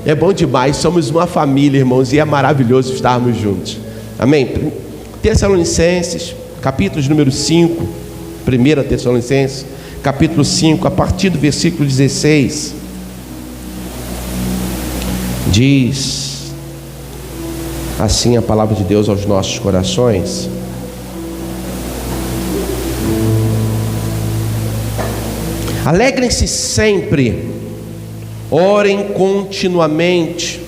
É bom demais, somos uma família, irmãos, e é maravilhoso estarmos juntos. Amém? Tessalonicenses, capítulo número 5, 1 Tessalonicenses, capítulo 5, a partir do versículo 16, diz assim a palavra de Deus aos nossos corações: alegrem-se sempre, orem continuamente,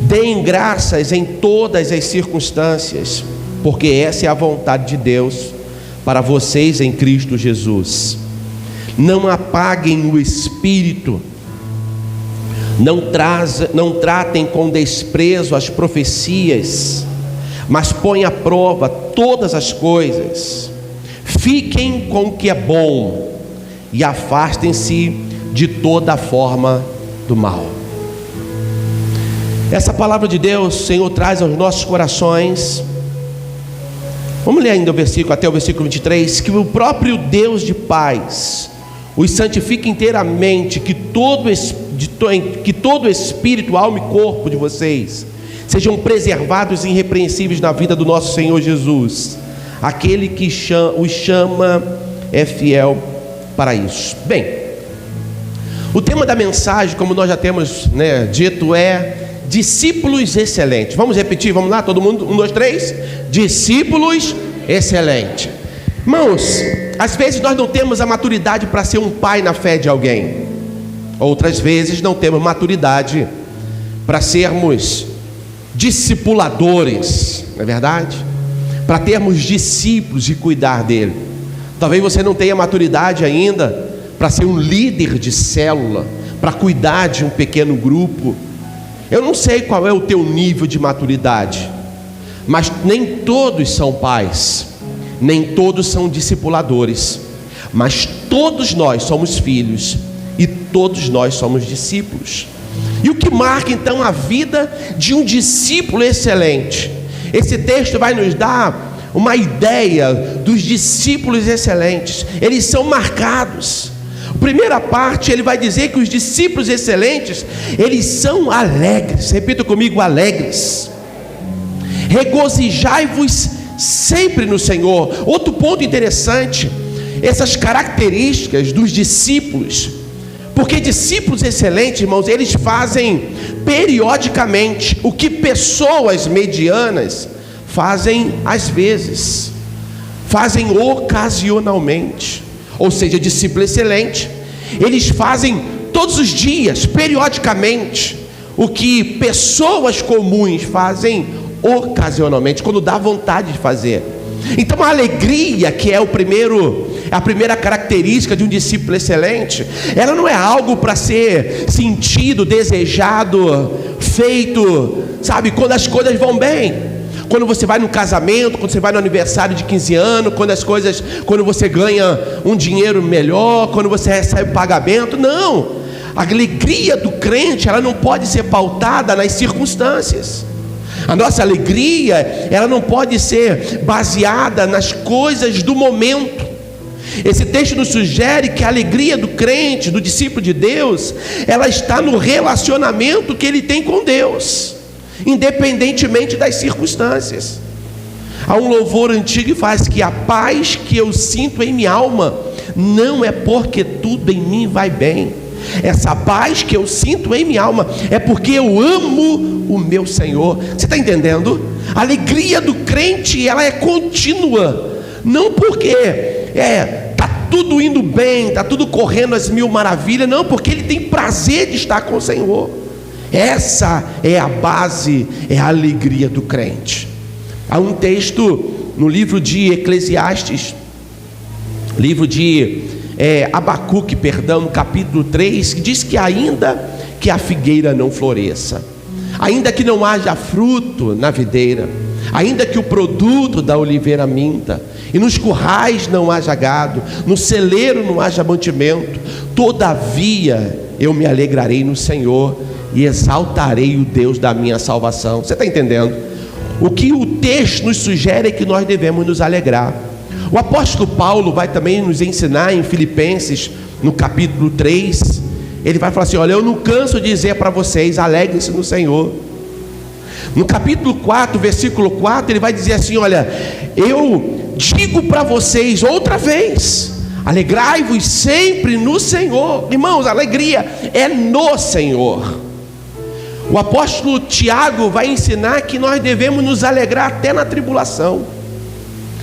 deem graças em todas as circunstâncias, porque essa é a vontade de Deus para vocês em Cristo Jesus. Não apaguem o espírito, não tratem com desprezo as profecias, mas põem à prova todas as coisas. Fiquem com o que é bom e afastem-se de toda forma do mal. Essa palavra de Deus, o Senhor traz aos nossos corações. Vamos ler ainda o versículo, até o versículo 23, que o próprio Deus de paz os santifique inteiramente, que todo espírito, alma e corpo de vocês sejam preservados e irrepreensíveis na vida do nosso Senhor Jesus. Aquele que os chama é fiel para isso. Bem, o tema da mensagem, como nós já temos dito, é discípulos excelentes. Vamos repetir, vamos lá, todo mundo, 1, 2, 3, discípulos excelentes. Irmãos, às vezes nós não temos a maturidade para ser um pai na fé de alguém. Outras vezes não temos maturidade para sermos discipuladores, não é verdade? Para termos discípulos e cuidar dele. Talvez você não tenha maturidade ainda para ser um líder de célula, para cuidar de um pequeno grupo. Eu não sei qual é o teu nível de maturidade, mas nem todos são pais, nem todos são discipuladores, mas todos nós somos filhos e todos nós somos discípulos. E o que marca então a vida de um discípulo excelente? Esse texto vai nos dar uma ideia dos discípulos excelentes. Eles são marcados. A primeira parte, ele vai dizer que os discípulos excelentes, eles são alegres. Repita comigo: alegres. Regozijai-vos sempre no Senhor. Outro ponto interessante, essas características dos discípulos, porque discípulos excelentes, irmãos, eles fazem periodicamente o que pessoas medianas fazem às vezes, fazem ocasionalmente. Ou seja, discípulo excelente, eles fazem todos os dias, periodicamente, o que pessoas comuns fazem ocasionalmente, quando dá vontade de fazer. Então a alegria, que é a primeira característica de um discípulo excelente, ela não é algo para ser sentido, desejado, feito, sabe, quando as coisas vão bem. Quando você vai no casamento, quando você vai no aniversário de 15 anos, quando você ganha um dinheiro melhor, quando você recebe pagamento. Não, a alegria do crente, ela não pode ser pautada nas circunstâncias. A nossa alegria, ela não pode ser baseada nas coisas do momento. Esse texto nos sugere que a alegria do crente, do discípulo de Deus, ela está no relacionamento que ele tem com Deus, independentemente das circunstâncias. Há um louvor antigo que faz que a paz que eu sinto em minha alma não é porque tudo em mim vai bem. Essa paz que eu sinto em minha alma é porque eu amo o meu Senhor. Você está entendendo? A alegria do crente, ela é contínua, não porque está tudo indo bem, está tudo correndo às mil maravilhas, não, porque ele tem prazer de estar com o Senhor. Essa é a base, é a alegria do crente. Há um texto no livro de Eclesiastes, livro de Abacuque, no capítulo 3, que diz que ainda que a figueira não floresça, ainda que não haja fruto na videira, ainda que o produto da oliveira minta, e nos currais não haja gado, no celeiro não haja mantimento, todavia eu me alegrarei no Senhor e exaltarei o Deus da minha salvação. Você está entendendo? O que o texto nos sugere é que nós devemos nos alegrar. O apóstolo Paulo vai também nos ensinar em Filipenses, no capítulo 3, ele vai falar assim: olha, eu não canso de dizer para vocês, alegrem-se no Senhor. No capítulo 4, versículo 4, ele vai dizer assim: olha, eu digo para vocês outra vez, alegrai-vos sempre no Senhor. Irmãos, a alegria é no Senhor. O apóstolo Tiago vai ensinar que nós devemos nos alegrar até na tribulação.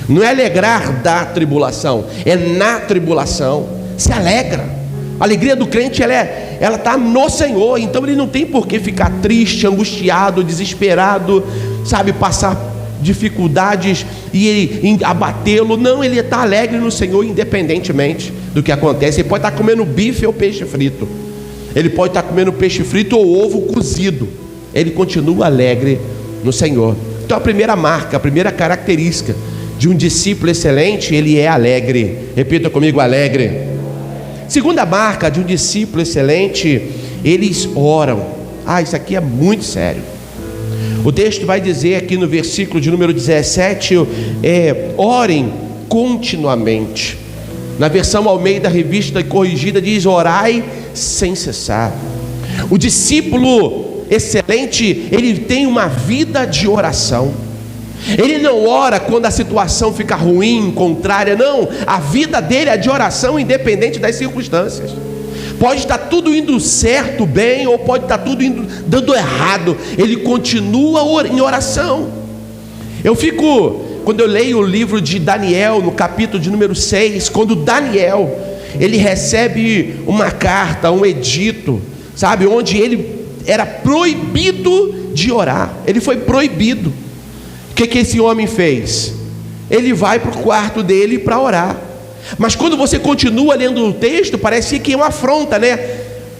Não é alegrar da tribulação, é na tribulação. Se alegra. A alegria do crente, ela está no Senhor. Então ele não tem por que ficar triste, angustiado, desesperado, sabe, passar dificuldades e abatê-lo. Não, ele está alegre no Senhor, independentemente do que acontece. Ele pode estar comendo bife ou peixe frito, ele pode estar comendo peixe frito ou ovo cozido, ele continua alegre no Senhor. Então a primeira marca, a primeira característica de um discípulo excelente, ele é alegre. Repita comigo: alegre. Segunda marca de um discípulo excelente, eles oram. Isso aqui é muito sério. O texto vai dizer aqui no versículo de número 17, orem continuamente. Na versão Almeida Revista e Corrigida diz: orai sem cessar. O discípulo excelente, ele tem uma vida de oração. Ele não ora quando a situação fica ruim, contrária, não. A vida dele é de oração, independente das circunstâncias. Pode estar tudo indo certo, bem, ou pode estar tudo dando errado, ele continua em oração. Quando eu leio o livro de Daniel, no capítulo de número 6, quando Daniel, ele recebe uma carta, um edito, sabe, onde ele era proibido de orar. Ele foi proibido. O que esse homem fez? Ele vai para o quarto dele para orar. Mas quando você continua lendo o texto, parece que é uma afronta, né?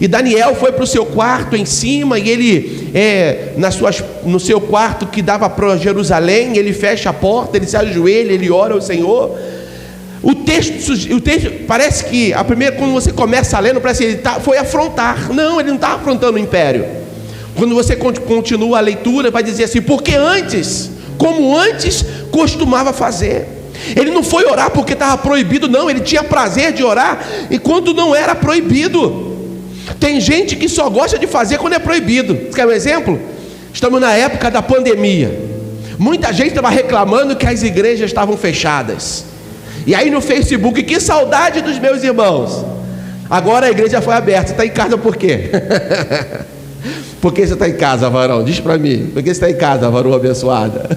E Daniel foi para o seu quarto em cima, e ele, no seu quarto que dava para Jerusalém, ele fecha a porta, ele se ajoelha, ele ora ao Senhor. O texto parece que, quando você começa a ler, parece que ele foi afrontar. Não, ele não está afrontando o império. Quando você continua a leitura, vai dizer assim: porque antes, como antes costumava fazer. Ele não foi orar porque estava proibido, não. Ele tinha prazer de orar enquanto não era proibido. Tem gente que só gosta de fazer quando é proibido. Você quer um exemplo? Estamos na época da pandemia. Muita gente estava reclamando que as igrejas estavam fechadas. E aí no Facebook: que saudade dos meus irmãos. Agora a igreja foi aberta. Você está em casa por quê? Por que você está em casa, varão? Diz para mim. Por que você está em casa, varão abençoada?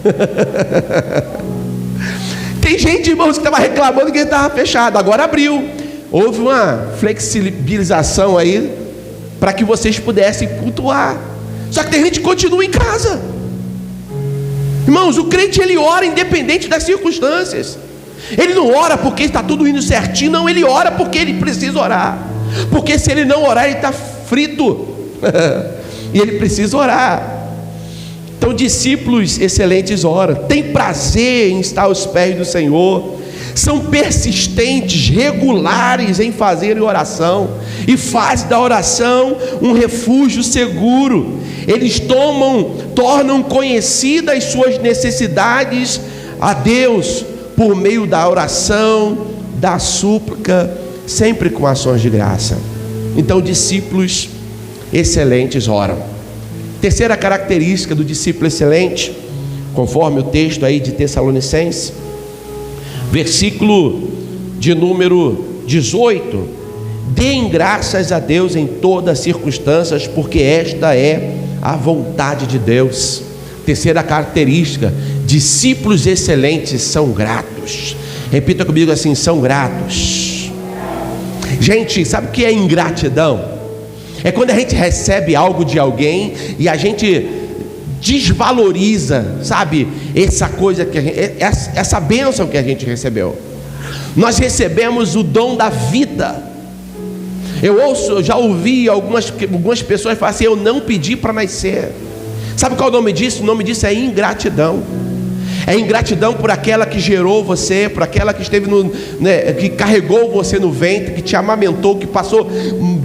Tem gente, irmãos, que estava reclamando que ele estava fechado. Agora abriu. Houve uma flexibilização aí para que vocês pudessem cultuar. Só que tem gente que continua em casa. Irmãos, o crente, ele ora independente das circunstâncias. Ele não ora porque está tudo indo certinho. Não, ele ora porque ele precisa orar. Porque se ele não orar, ele está frito. E ele precisa orar. Então, discípulos excelentes oram, têm prazer em estar aos pés do Senhor, são persistentes, regulares em fazer oração, e fazem da oração um refúgio seguro. Eles tornam conhecidas suas necessidades a Deus por meio da oração, da súplica, sempre com ações de graça. Então, discípulos excelentes oram. Terceira característica do discípulo excelente, conforme o texto aí de Tessalonicenses, versículo de número 18: deem graças a Deus em todas as circunstâncias, porque esta é a vontade de Deus. Terceira característica: discípulos excelentes são gratos. Repita comigo assim: são gratos. Gente, sabe o que é ingratidão? É quando a gente recebe algo de alguém e a gente desvaloriza, sabe, essa coisa essa bênção que a gente recebeu. Nós recebemos o dom da vida. Eu já ouvi algumas pessoas falar assim: eu não pedi para nascer. Sabe qual é o nome disso? O nome disso é ingratidão. É ingratidão por aquela que gerou você, por aquela que esteve que carregou você no ventre, que te amamentou, que passou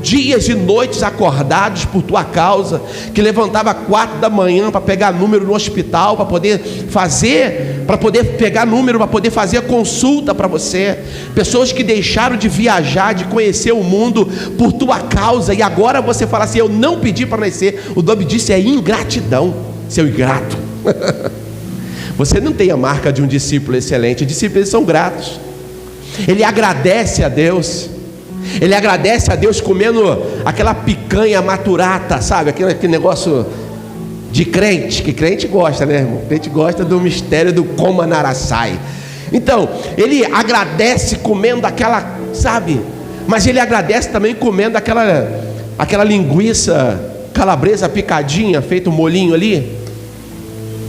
dias e noites acordados por tua causa, que levantava 4 da manhã para pegar número no hospital, para poder pegar número, para poder fazer a consulta para você. Pessoas que deixaram de viajar, de conhecer o mundo por tua causa, e agora você fala assim: eu não pedi para nascer. O nome disso é ingratidão, seu ingrato. Você não tem a marca de um discípulo excelente. Discípulos são gratos. Ele agradece a Deus. Ele agradece a Deus comendo aquela picanha maturata, sabe? Aquele negócio de crente, que crente gosta, né, irmão? Crente gosta do mistério do Comanaraçai. Então, ele agradece comendo aquela, sabe? Mas ele agradece também comendo aquela linguiça calabresa picadinha, feito um molhinho ali.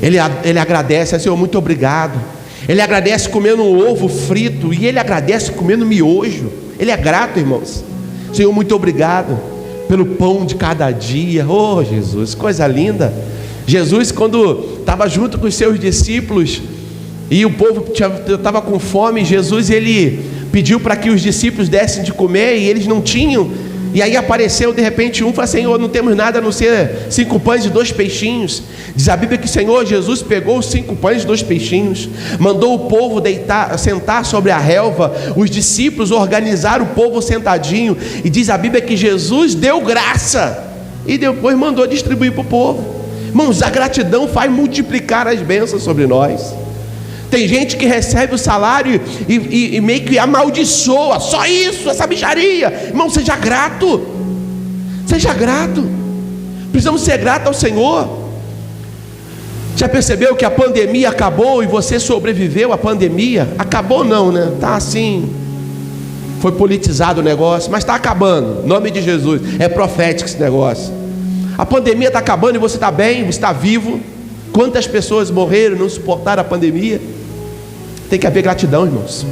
Ele agradece: Senhor, muito obrigado. Ele agradece comendo um ovo frito, e ele agradece comendo miojo. Ele é grato, irmãos. Senhor, muito obrigado pelo pão de cada dia. Oh, Jesus, coisa linda. Jesus, quando estava junto com os seus discípulos e o povo estava com fome, Jesus, ele pediu para que os discípulos dessem de comer, e eles não tinham. E aí apareceu de repente um e falou: Senhor, não temos nada a não ser 5 pães e 2 peixinhos. Diz a Bíblia que Senhor Jesus pegou os 5 pães e 2 peixinhos, mandou o povo sentar sobre a relva. Os discípulos organizaram o povo sentadinho, e diz a Bíblia que Jesus deu graça e depois mandou distribuir para o povo. Irmãos, a gratidão faz multiplicar as bênçãos sobre nós. Tem gente que recebe o salário e meio que amaldiçoa: só isso, essa bicharia. Irmão, seja grato. Seja grato. Precisamos ser gratos ao Senhor. Já percebeu que a pandemia acabou e você sobreviveu à pandemia? Acabou não, né? Tá assim, foi politizado o negócio, mas está acabando. Em nome de Jesus. É profético esse negócio. A pandemia está acabando e você está bem, você está vivo. Quantas pessoas morreram, não suportaram a pandemia? Tem que haver gratidão, irmãos.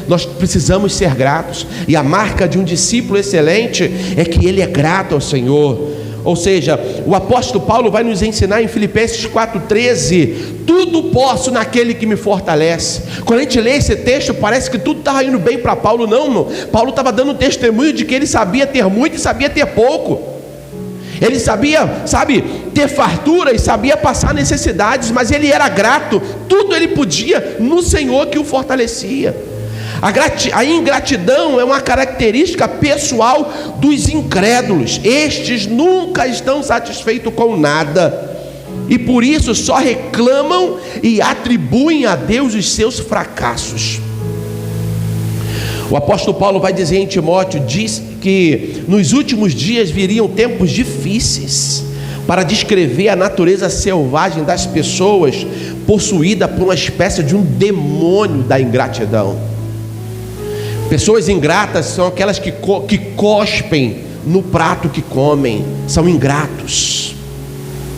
Nós precisamos ser gratos. E a marca de um discípulo excelente é que ele é grato ao Senhor. Ou seja, o apóstolo Paulo vai nos ensinar em Filipenses 4,13: tudo posso naquele que me fortalece. Quando a gente lê esse texto, parece que tudo estava indo bem para Paulo. Não, irmão. Paulo estava dando testemunho de que ele sabia ter muito e sabia ter pouco. Ele sabia, ter fartura e sabia passar necessidades, mas ele era grato. Tudo ele podia no Senhor que o fortalecia. A ingratidão é uma característica pessoal dos incrédulos. Estes nunca estão satisfeitos com nada, e por isso só reclamam e atribuem a Deus os seus fracassos. O apóstolo Paulo vai dizer em Timóteo, diz que nos últimos dias viriam tempos difíceis, para descrever a natureza selvagem das pessoas, possuída por uma espécie de um demônio da ingratidão. Pessoas ingratas são aquelas que cospem no prato que comem, são ingratos.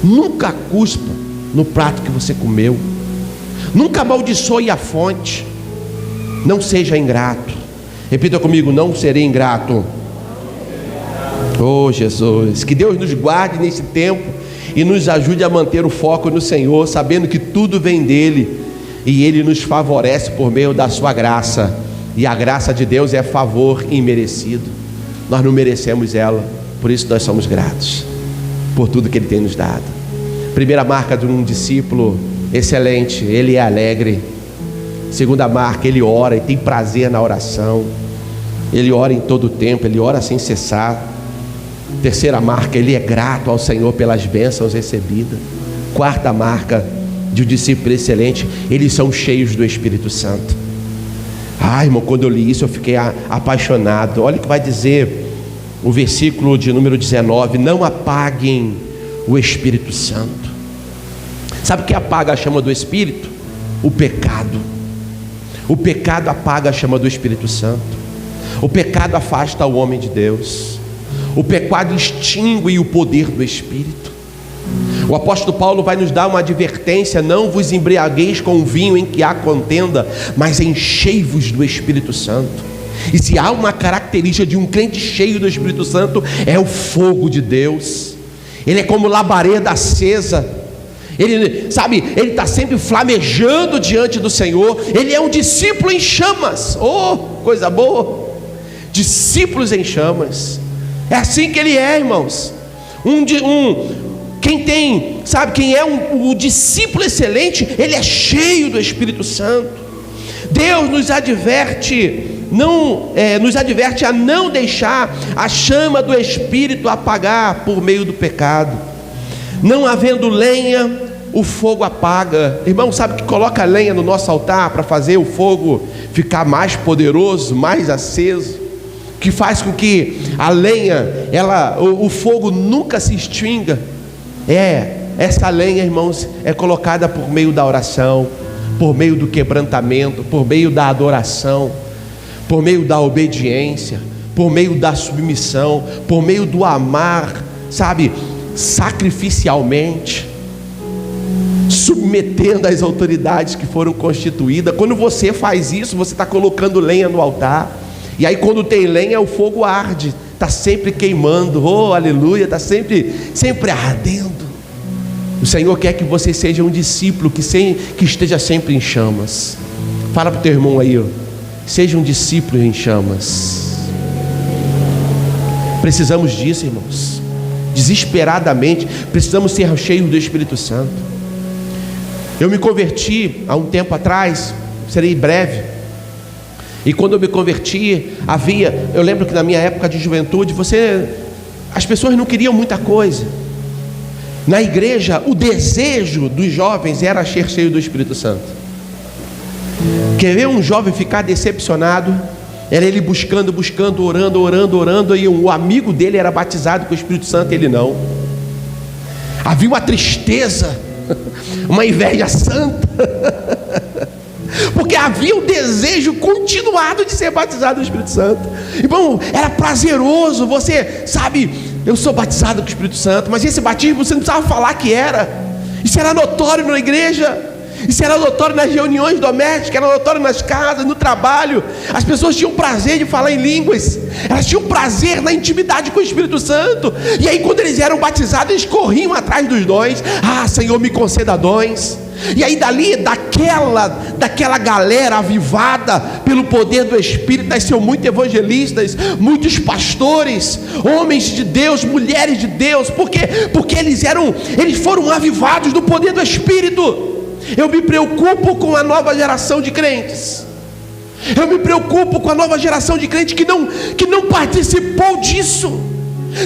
Nunca cuspa no prato que você comeu, nunca amaldiçoe a fonte. Não seja ingrato. Repita comigo: não serei ingrato. Oh Jesus, que Deus nos guarde nesse tempo e nos ajude a manter o foco no Senhor, sabendo que tudo vem dele e ele nos favorece por meio da sua graça. E a graça de Deus é favor imerecido. Nós não merecemos ela, por isso nós somos gratos por tudo que ele tem nos dado. Primeira marca de um discípulo excelente: ele é alegre. Segunda marca: ele ora e tem prazer na oração. Ele ora em todo o tempo, ele ora sem cessar. Terceira marca: ele é grato ao Senhor pelas bênçãos recebidas. Quarta marca de um discípulo excelente: eles são cheios do Espírito Santo. Irmão, quando eu li isso eu fiquei apaixonado. Olha o que vai dizer o versículo de número 19: não apaguem o Espírito Santo. Sabe o que apaga a chama do Espírito? O pecado. O pecado apaga a chama do Espírito Santo. O pecado afasta o homem de Deus. O pecado extingue o poder do Espírito. O apóstolo Paulo vai nos dar uma advertência: não vos embriagueis com o vinho em que há contenda, mas enchei-vos do Espírito Santo. E se há uma característica de um crente cheio do Espírito Santo, é o fogo de Deus. Ele é como labareda acesa. Ele, sabe, ele está sempre flamejando diante do Senhor. Ele é um discípulo em chamas. Oh, coisa boa! Discípulos em chamas. É assim que ele é, irmãos. Quem tem, sabe, quem é o discípulo excelente, ele é cheio do Espírito Santo. Deus nos adverte, nos adverte a não deixar a chama do Espírito apagar por meio do pecado. Não havendo lenha, o fogo apaga. Irmão, sabe que coloca lenha no nosso altar para fazer o fogo ficar mais poderoso, mais aceso, que faz com que a lenha, o fogo nunca se extinga. Essa lenha, irmãos, é colocada por meio da oração, por meio do quebrantamento, por meio da adoração, por meio da obediência, por meio da submissão, por meio do amar, sabe, sacrificialmente, submetendo às autoridades que foram constituídas. Quando você faz isso, você está colocando lenha no altar. E aí quando tem lenha, o fogo arde, está sempre queimando, oh aleluia, está sempre ardendo. O Senhor quer que você seja um discípulo que esteja sempre em chamas. Fala para o teu irmão aí, seja um discípulo em chamas. Precisamos disso, irmãos, desesperadamente, precisamos ser cheios do Espírito Santo. Eu me converti há um tempo atrás, serei breve. E quando eu me converti, eu lembro que na minha época de juventude, as pessoas não queriam muita coisa. Na igreja, o desejo dos jovens era ser cheio do Espírito Santo. Quer ver um jovem ficar decepcionado? Era ele buscando, orando, e o amigo dele era batizado com o Espírito Santo, ele não. Havia uma tristeza, uma inveja santa, porque havia o desejo continuado de ser batizado no Espírito Santo. Irmão, era prazeroso, você sabe, eu sou batizado com o Espírito Santo, mas esse batismo você não precisava falar que era. Isso era notório na igreja, isso era notório nas reuniões domésticas, era notório nas casas, no trabalho. As pessoas tinham prazer de falar em línguas, elas tinham prazer na intimidade com o Espírito Santo. E aí quando eles eram batizados, eles corriam atrás dos dons. Ah, Senhor, me conceda dons. E aí daquela galera avivada pelo poder do Espírito, nasceu muitos evangelistas, muitos pastores, homens de Deus, mulheres de Deus. Por quê? Porque eles foram avivados do poder do Espírito. Eu me preocupo com a nova geração de crentes. Eu me preocupo com a nova geração de crentes que não participou disso,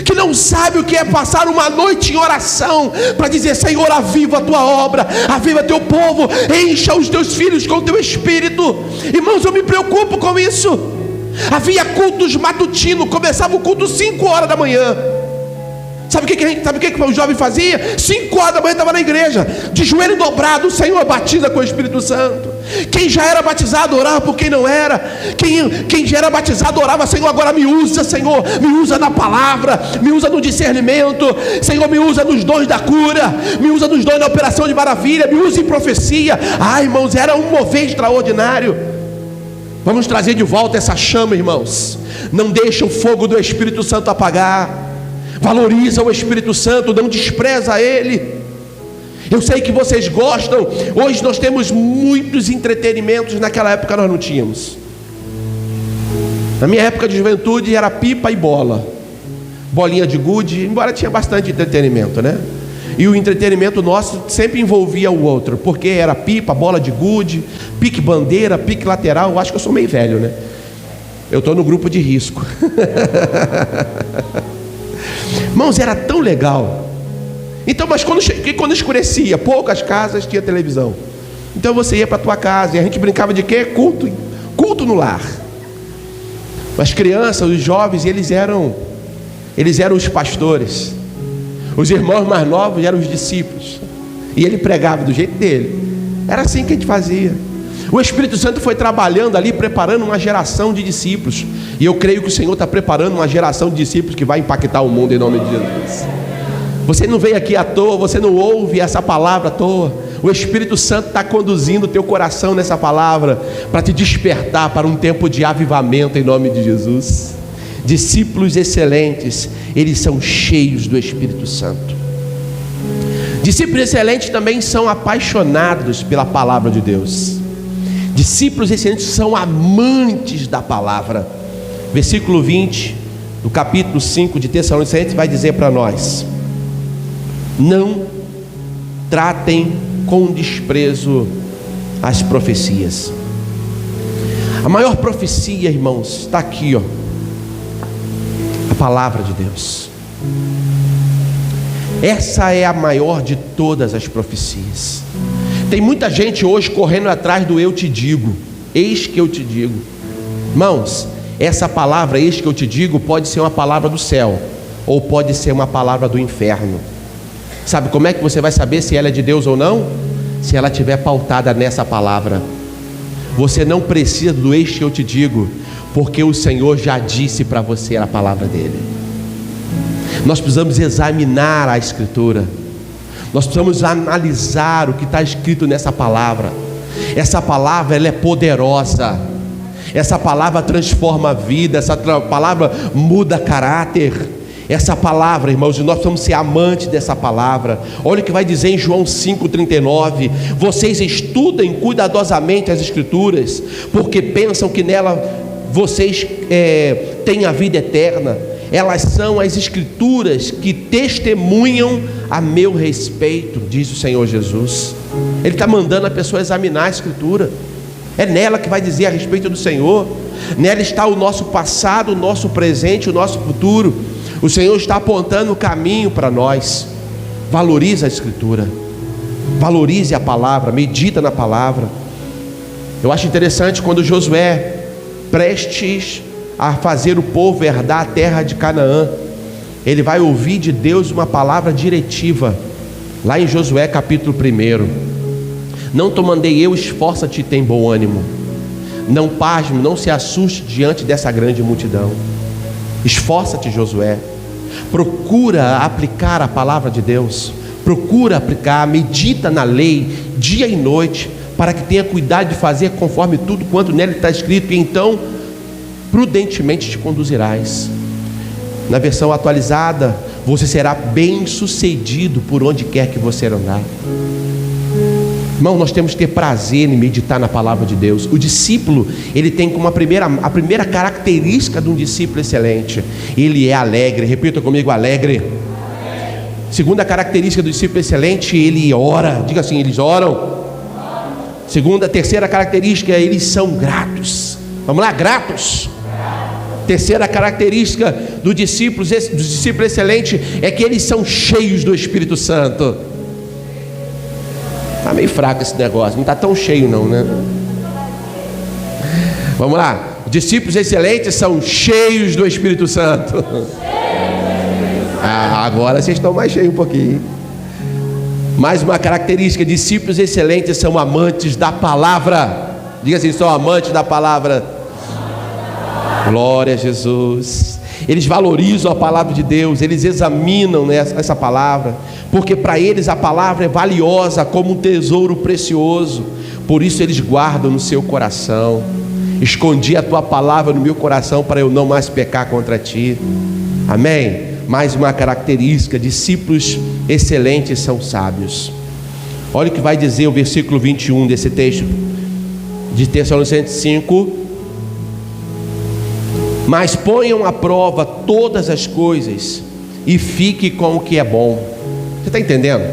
que não sabe o que é passar uma noite em oração para dizer: Senhor, aviva a tua obra, aviva teu povo, encha os teus filhos com o teu Espírito. Irmãos, eu me preocupo com isso. Havia cultos matutinos, começava o culto 5 horas da manhã. Sabe o que o jovem fazia? 5 horas da manhã estava na igreja, de joelho dobrado. O Senhor batiza com o Espírito Santo. Quem já era batizado orava por quem não era. Quem já era batizado orava: Senhor, agora me usa, Senhor, me usa na palavra, me usa no discernimento, Senhor, me usa nos dons da cura, me usa nos dons da operação de maravilha, me usa em profecia. Ah, irmãos, era um mover extraordinário. Vamos trazer de volta essa chama, irmãos. Não deixa o fogo do Espírito Santo apagar. Valoriza o Espírito Santo, não despreza ele. Eu sei que vocês gostam. Hoje nós temos muitos entretenimentos, naquela época nós não tínhamos. Na minha época de juventude era pipa e bola, bolinha de gude, embora tinha bastante entretenimento, né? E o entretenimento nosso sempre envolvia o outro, porque era pipa, bola de gude, pique bandeira, pique lateral. Eu acho que eu sou meio velho, né? Eu estou no grupo de risco. Irmãos, era tão legal. Então, mas quando escurecia, poucas casas tinha televisão. Então você ia para a tua casa e a gente brincava de quê? Culto no lar. As crianças, os jovens, eles eram os pastores. Os irmãos mais novos eram os discípulos. E ele pregava do jeito dele. Era assim que a gente fazia. O Espírito Santo foi trabalhando ali, preparando uma geração de discípulos. E eu creio que o Senhor está preparando uma geração de discípulos que vai impactar o mundo em nome de Jesus. Você não veio aqui à toa, você não ouve essa palavra à toa. O Espírito Santo está conduzindo o teu coração nessa palavra para te despertar para um tempo de avivamento em nome de Jesus. Discípulos excelentes, eles são cheios do Espírito Santo. Discípulos excelentes também são apaixonados pela palavra de Deus. Discípulos excelentes são amantes da palavra. Versículo 20 do capítulo 5 de Tessalonicenses vai dizer para nós: não tratem com desprezo as profecias. A maior profecia, irmãos, está aqui, a palavra de Deus. Essa é a maior de todas as profecias. Tem muita gente hoje correndo atrás do eu te digo, eis que eu te digo. Irmãos, essa palavra, eis que eu te digo, pode ser uma palavra do céu, ou pode ser uma palavra do inferno. Sabe como é que você vai saber se ela é de Deus ou não? Se ela estiver pautada nessa palavra. Você não precisa do eis que eu te digo, porque o Senhor já disse para você a palavra dele. Nós precisamos examinar a Escritura. Nós precisamos analisar o que está escrito nessa palavra. Essa palavra, ela é poderosa. Essa palavra transforma a vida. Essa palavra muda caráter. Essa palavra, irmãos, nós precisamos ser amantes dessa palavra. Olha o que vai dizer em João 5,39: vocês estudem cuidadosamente as Escrituras, porque pensam que nela vocês têm a vida eterna. Elas são as Escrituras que testemunham a meu respeito, diz o Senhor Jesus. Ele está mandando a pessoa examinar a Escritura. É nela que vai dizer a respeito do Senhor. Nela está o nosso passado, o nosso presente, o nosso futuro. O Senhor está apontando o caminho para nós. Valorize a Escritura, valorize a palavra, medita na palavra. Eu acho interessante quando Josué, prestes a fazer o povo herdar a terra de Canaã, ele vai ouvir de Deus uma palavra diretiva, lá em Josué capítulo 1: não te mandei eu, esforça-te e tem bom ânimo, não pasme, não se assuste diante dessa grande multidão. Esforça-te, Josué, procura aplicar a palavra de Deus, procura aplicar, medita na lei dia e noite, para que tenha cuidado de fazer conforme tudo quanto nele está escrito, e então prudentemente te conduzirás. Na versão atualizada, você será bem sucedido por onde quer que você andar. Irmão, nós temos que ter prazer em meditar na palavra de Deus. O discípulo, ele tem como a primeira característica de um discípulo excelente: ele é alegre. Repita comigo: alegre. Segunda característica do discípulo excelente: ele ora. Diga assim: eles oram. Terceira característica: eles são gratos. Vamos lá, gratos. Terceira característica dos discípulos excelentes é que eles são cheios do Espírito Santo. Está meio fraco esse negócio, não está tão cheio não, né? Vamos lá. Discípulos excelentes são cheios do Espírito Santo. Agora vocês estão mais cheios um pouquinho. Mais uma característica: discípulos excelentes são amantes da palavra. Diga assim: são amantes da palavra. Glória a Jesus. Eles valorizam a palavra de Deus, eles examinam essa palavra, porque para eles a palavra é valiosa como um tesouro precioso. Por isso eles guardam no seu coração. Escondi a tua palavra no meu coração para eu não mais pecar contra ti. Amém? Mais uma característica: discípulos excelentes são sábios. Olha o que vai dizer o versículo 21 desse texto de Tessalonicenses 5: mas ponham à prova todas as coisas e fique com o que é bom. Você está entendendo?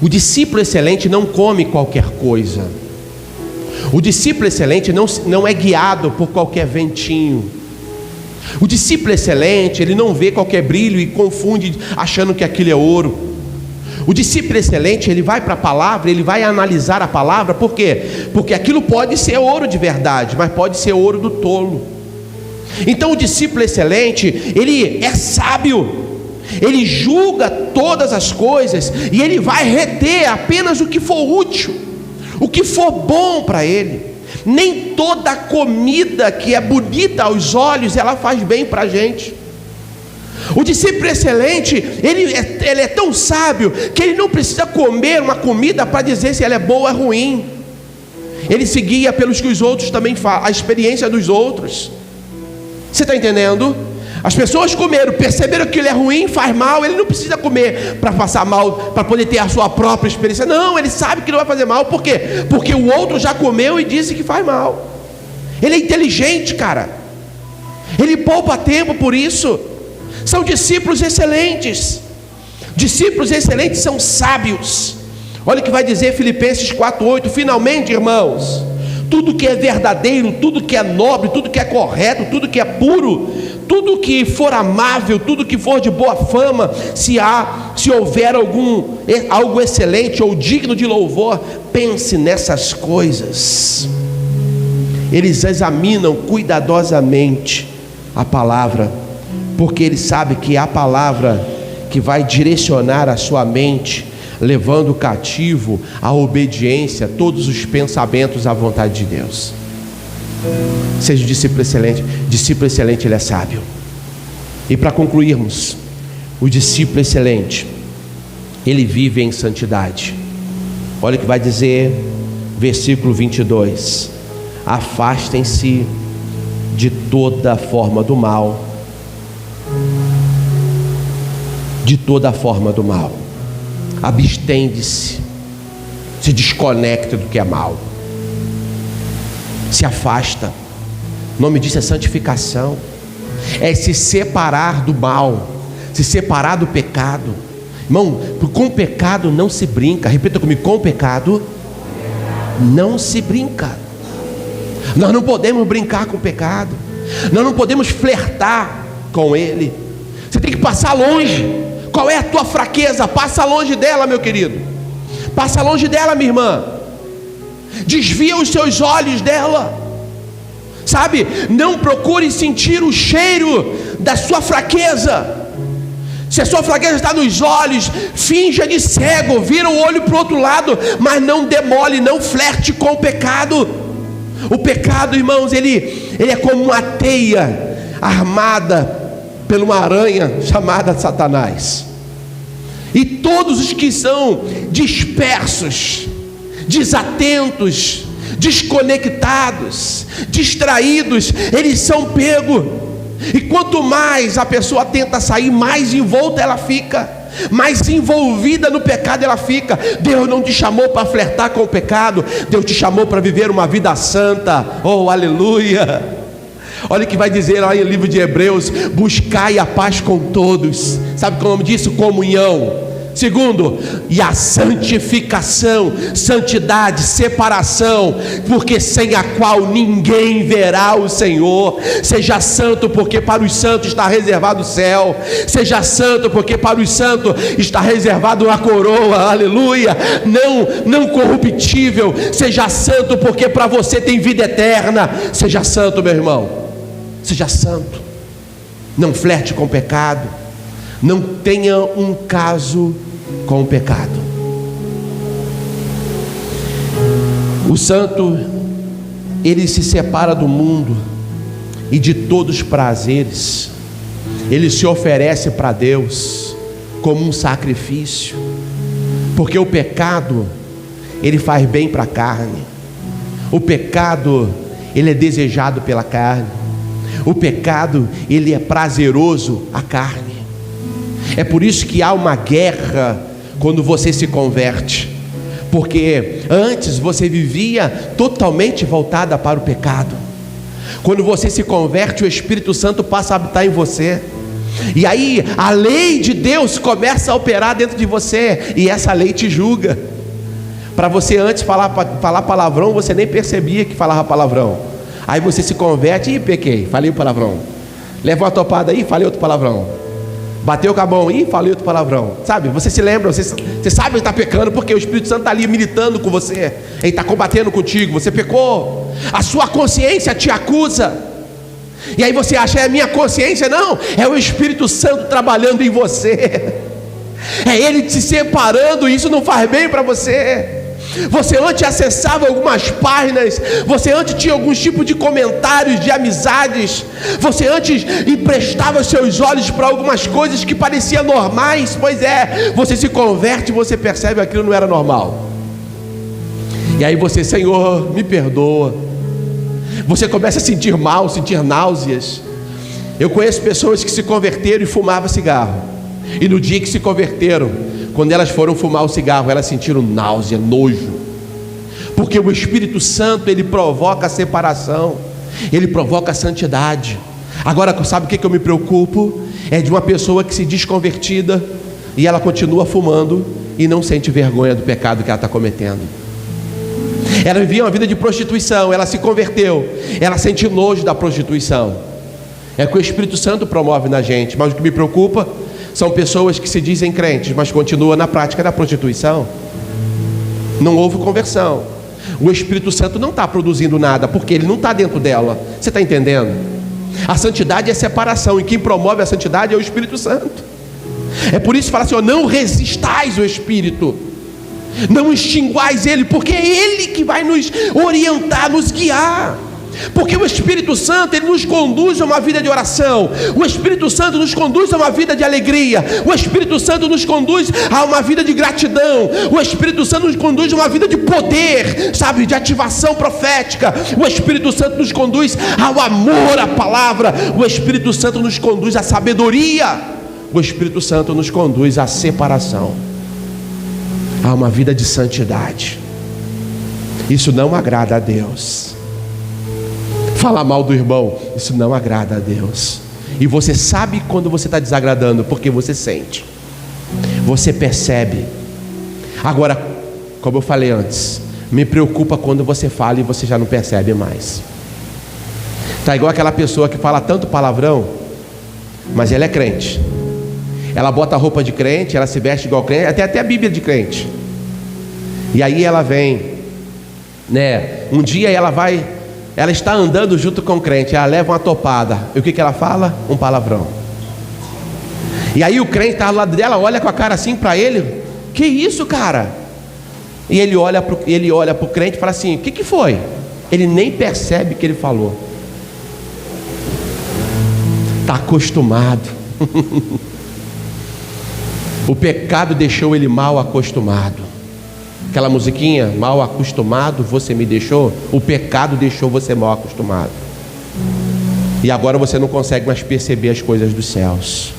O discípulo excelente não come qualquer coisa. O discípulo excelente não é guiado por qualquer ventinho. O discípulo excelente, ele não vê qualquer brilho e confunde achando que aquilo é ouro. O discípulo excelente, ele vai para a palavra, ele vai analisar a palavra. Por quê? Porque aquilo pode ser ouro de verdade, mas pode ser ouro do tolo. Então o discípulo excelente, ele é sábio, ele julga todas as coisas e ele vai reter apenas o que for útil, o que for bom para ele. Nem toda comida que é bonita aos olhos, ela faz bem para a gente. O discípulo excelente, ele é tão sábio que ele não precisa comer uma comida para dizer se ela é boa ou ruim. Ele se guia pelos que os outros também falam, a experiência dos outros. Você está entendendo? As pessoas comeram, perceberam que ele é ruim, faz mal. Ele não precisa comer para passar mal, para poder ter a sua própria experiência. Não, ele sabe que não vai fazer mal. Por quê? Porque o outro já comeu e disse que faz mal. Ele é inteligente, cara. Ele poupa tempo por isso. São discípulos excelentes. Discípulos excelentes são sábios. Olha o que vai dizer Filipenses 4:8. Finalmente, irmãos, tudo que é verdadeiro, tudo que é nobre, tudo que é correto, tudo que é puro, tudo que for amável, tudo que for de boa fama, se houver algo excelente ou digno de louvor, pense nessas coisas. Eles examinam cuidadosamente a palavra, porque eles sabem que é a palavra que vai direcionar a sua mente, levando cativo a obediência, todos os pensamentos à vontade de Deus. Seja um discípulo excelente. Discípulo excelente, ele é sábio. E para concluirmos, o discípulo excelente, ele vive em santidade. Olha o que vai dizer versículo 22: afastem-se de toda forma do mal, de toda forma do mal. Abstende-se, se desconecta do que é mal, se afasta. O nome disso é santificação, é se separar do mal, se separar do pecado. Irmão, com o pecado não se brinca. Repita comigo: com o pecado não se brinca. Nós não podemos brincar com o pecado, nós não podemos flertar com ele. Você tem que passar longe. Qual é a tua fraqueza? Passa longe dela, meu querido. Passa longe dela, minha irmã. Desvia os seus olhos dela. Sabe? Não procure sentir o cheiro da sua fraqueza. Se a sua fraqueza está nos olhos, finja de cego, vira o olho para o outro lado, mas não demole, não flerte com o pecado. O pecado, irmãos, ele é como uma teia armada por uma aranha chamada Satanás. E todos os que são dispersos, desatentos, desconectados, distraídos, eles são pegos. E quanto mais a pessoa tenta sair, mais envolta ela fica, mais envolvida no pecado ela fica. Deus não te chamou para flertar com o pecado, Deus te chamou para viver uma vida santa. Oh, aleluia! Olha o que vai dizer lá no livro de Hebreus: buscai a paz com todos. Sabe qual é o nome disso? Comunhão. Segundo, e a santificação, santidade, separação, porque sem a qual ninguém verá o Senhor. Seja santo, porque para os santos está reservado o céu. Seja santo, porque para os santos está reservado uma coroa, aleluia, não corruptível. Seja santo, porque para você tem vida eterna. Seja santo, meu irmão, seja santo. Não flerte com o pecado, não tenha um caso com o pecado. O santo, ele se separa do mundo e de todos os prazeres. Ele se oferece para Deus como um sacrifício, porque o pecado, ele faz bem para a carne. O pecado, ele é desejado pela carne. O pecado, ele é prazeroso à carne. É por isso que há uma guerra quando você se converte, porque antes você vivia totalmente voltada para o pecado. Quando você se converte, o Espírito Santo passa a habitar em você, e aí a lei de Deus começa a operar dentro de você, e essa lei te julga. Para você antes falar palavrão, você nem percebia que falava palavrão. Aí você se converte e pequei, falei o palavrão. Leva uma topada aí, falei outro palavrão. Bateu com a mão e falei outro palavrão. Sabe, você se lembra, você sabe que está pecando, porque o Espírito Santo está ali militando com você, ele está combatendo contigo. Você pecou, a sua consciência te acusa, e aí você acha: é a minha consciência? Não, é o Espírito Santo trabalhando em você, é ele te separando, e isso não faz bem para você. Você antes acessava algumas páginas, você antes tinha alguns tipos de comentários, de amizades, você antes emprestava seus olhos para algumas coisas que pareciam normais. Pois é, você se converte e você percebe que aquilo não era normal. E aí você: Senhor, me perdoa. Você começa a sentir mal, sentir náuseas. Eu conheço pessoas que se converteram e fumavam cigarro, e no dia que se converteram, quando elas foram fumar o cigarro, elas sentiram náusea, nojo, porque o Espírito Santo, ele provoca a separação, ele provoca a santidade. Agora, sabe o que eu me preocupo? É de uma pessoa que se diz convertida e ela continua fumando e não sente vergonha do pecado que ela está cometendo. Ela vivia uma vida de prostituição, ela se converteu, ela sente nojo da prostituição. É o que o Espírito Santo promove na gente. Mas o que me preocupa são pessoas que se dizem crentes, mas continuam na prática da prostituição. Não houve conversão. O Espírito Santo não está produzindo nada, porque ele não está dentro dela. Você está entendendo? A santidade é separação, e quem promove a santidade é o Espírito Santo. É por isso que fala assim, ó, não resistais o Espírito, não extinguais ele, porque é ele que vai nos orientar, nos guiar. Porque o Espírito Santo, ele nos conduz a uma vida de oração, o Espírito Santo nos conduz a uma vida de alegria, o Espírito Santo nos conduz a uma vida de gratidão, o Espírito Santo nos conduz a uma vida de poder, sabe, de ativação profética. O Espírito Santo nos conduz ao amor à palavra, o Espírito Santo nos conduz à sabedoria, o Espírito Santo nos conduz à separação, a uma vida de santidade. Isso não agrada a Deus. Falar mal do irmão, isso não agrada a Deus. E você sabe quando você está desagradando, porque você sente, você percebe. Agora, como eu falei antes, me preocupa quando você fala e você já não percebe mais. Está igual aquela pessoa que fala tanto palavrão, mas ela é crente. Ela bota a roupa de crente, ela se veste igual crente, até a Bíblia de crente. E aí ela vem, né? Um dia ela está andando junto com o crente, ela leva uma topada, e o que ela fala? Um palavrão. E aí o crente está ao lado dela, olha com a cara assim para ele, que isso, cara? E ele olha para o crente e fala assim, o que foi? Ele nem percebe que ele falou. Está acostumado. O pecado deixou ele mal acostumado. Aquela musiquinha, mal acostumado você me deixou. O pecado deixou você mal acostumado, e agora você não consegue mais perceber as coisas dos céus.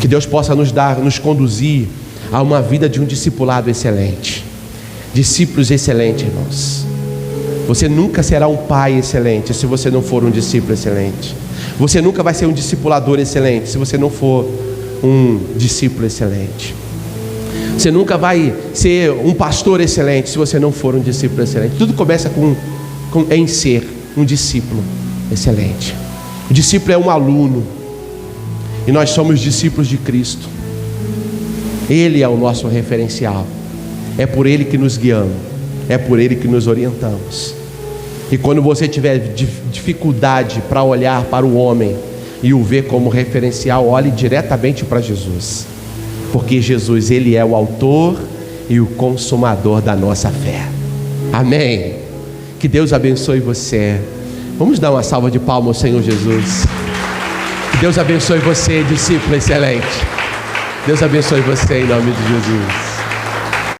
Que Deus possa nos conduzir a uma vida de um discipulado excelente, discípulos excelentes, irmãos. Você nunca será um pai excelente se você não for um discípulo excelente. Você nunca vai ser um discipulador excelente se você não for um discípulo excelente. Você nunca vai ser um pastor excelente se você não for um discípulo excelente. Tudo começa em ser um discípulo excelente. O discípulo é um aluno, e nós somos discípulos de Cristo. Ele é o nosso referencial. É por Ele que nos guiamos, é por Ele que nos orientamos. E quando você tiver dificuldade para olhar para o homem e o ver como referencial, olhe diretamente para Jesus. Porque Jesus, Ele é o autor e o consumador da nossa fé. Amém. Que Deus abençoe você. Vamos dar uma salva de palmas ao Senhor Jesus. Que Deus abençoe você, discípulo excelente. Deus abençoe você em nome de Jesus.